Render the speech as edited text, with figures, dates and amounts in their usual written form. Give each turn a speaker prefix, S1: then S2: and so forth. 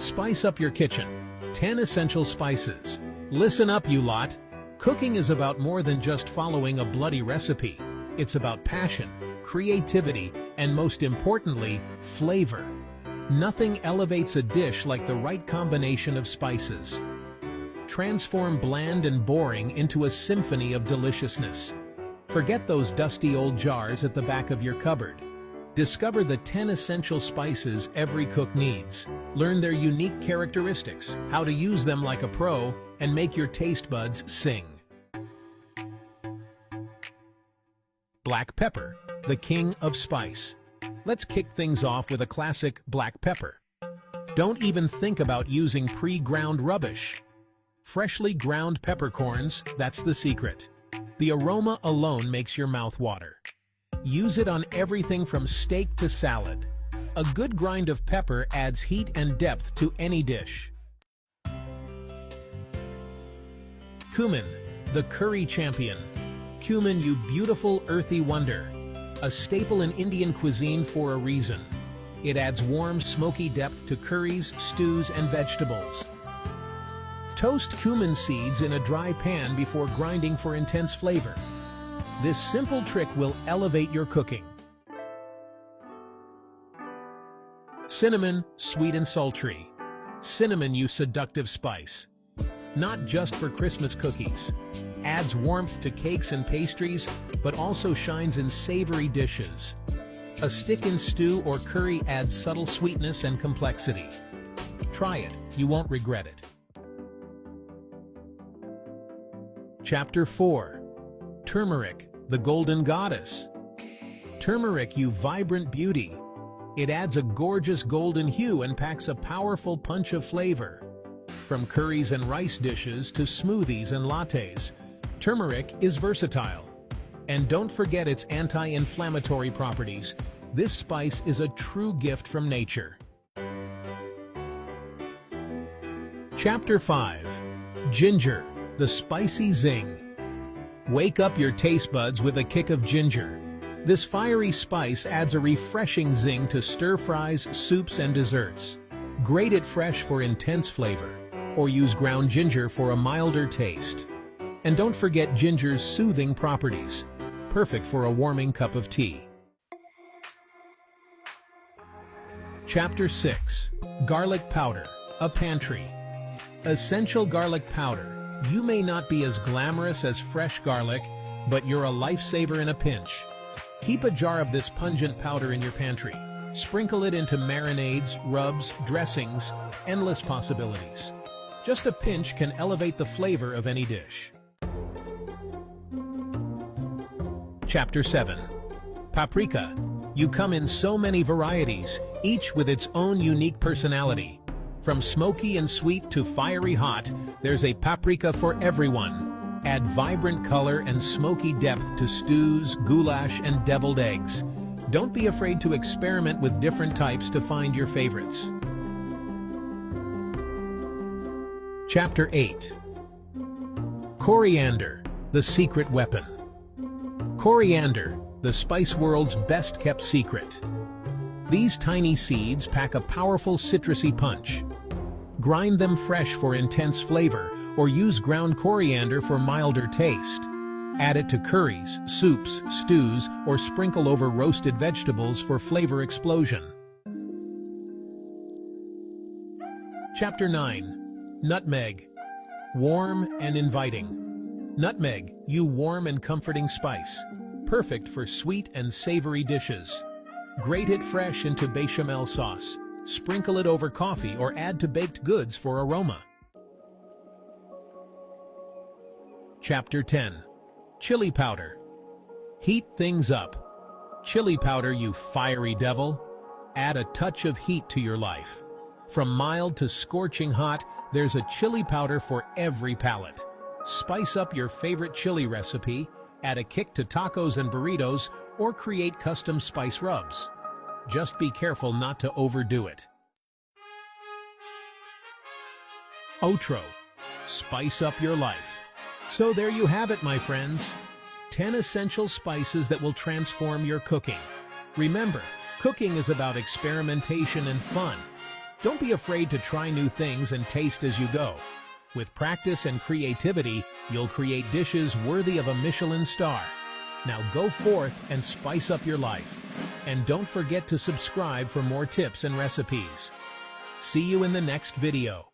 S1: Spice up your kitchen. 10 essential spices. Listen up, you lot. Cooking is about more than just following a bloody recipe. It's about passion, creativity, and most importantly, flavor. Nothing elevates a dish like the right combination of spices. Transform bland and boring into a symphony of deliciousness. Forget those dusty old jars at the back of your cupboard. Discover the 10 essential spices every cook needs. Learn their unique characteristics, how to use them like a pro, and make your taste buds sing. Black pepper, the king of spice. Let's kick things off with a classic black pepper. Don't even think about using pre-ground rubbish. Freshly ground peppercorns, that's the secret. The aroma alone makes your mouth water. Use it on everything from steak to salad. A good grind of pepper adds heat and depth to any dish. Cumin, the curry champion. Cumin, you beautiful earthy wonder. A staple in Indian cuisine for a reason. It adds warm, smoky depth to curries, stews, and vegetables. Toast cumin seeds in a dry pan before grinding for intense flavor. This simple trick will elevate your cooking. Cinnamon, sweet and sultry. Cinnamon, you seductive spice. Not just for Christmas cookies. Adds warmth to cakes and pastries, but also shines in savory dishes. A stick in stew or curry adds subtle sweetness and complexity. Try it, you won't regret it. Chapter 4. Turmeric, the golden goddess. Turmeric, you vibrant beauty. It adds a gorgeous golden hue and packs a powerful punch of flavor. From curries and rice dishes to smoothies and lattes, turmeric is versatile. And don't forget its anti-inflammatory properties. This spice is a true gift from nature. Chapter 5. Ginger, the spicy zing. Wake up your taste buds with a kick of ginger. This fiery spice adds a refreshing zing to stir-fries, soups, and desserts. Grate it fresh for intense flavor, or use ground ginger for a milder taste. And don't forget ginger's soothing properties, perfect for a warming cup of tea. Chapter 6. Garlic powder, a pantry. Essential garlic powder. You may not be as glamorous as fresh garlic, but you're a lifesaver in a pinch. Keep a jar of this pungent powder in your pantry. Sprinkle it into marinades, rubs, dressings, endless possibilities. Just a pinch can elevate the flavor of any dish. Chapter 7. Paprika. You come in so many varieties, each with its own unique personality. From smoky and sweet to fiery hot, there's a paprika for everyone. Add vibrant color and smoky depth to stews, goulash, and deviled eggs. Don't be afraid to experiment with different types to find your favorites. Chapter 8. Coriander, the secret weapon. Coriander, the spice world's best-kept secret. These tiny seeds pack a powerful citrusy punch. Grind them fresh for intense flavor, or use ground coriander for milder taste. Add it to curries, soups, stews, or sprinkle over roasted vegetables for flavor explosion. Chapter 9. Nutmeg. Warm and inviting. Nutmeg, you warm and comforting spice. Perfect for sweet and savory dishes. Grate it fresh into bechamel sauce. Sprinkle it over coffee or add to baked goods for aroma. Chapter 10. Chili powder. Heat things up. Chili powder, you fiery devil. Add a touch of heat to your life. From mild to scorching hot, there's a chili powder for every palate. Spice up your favorite chili recipe, add a kick to tacos and burritos, or create custom spice rubs. Just be careful not to overdo it. Otro. Spice up your life. So there you have it, my friends. 10 essential spices that will transform your cooking. Remember, cooking is about experimentation and fun. Don't be afraid to try new things and taste as you go. With practice and creativity, you'll create dishes worthy of a Michelin star. Now go forth and spice up your life. And don't forget to subscribe for more tips and recipes. See you in the next video.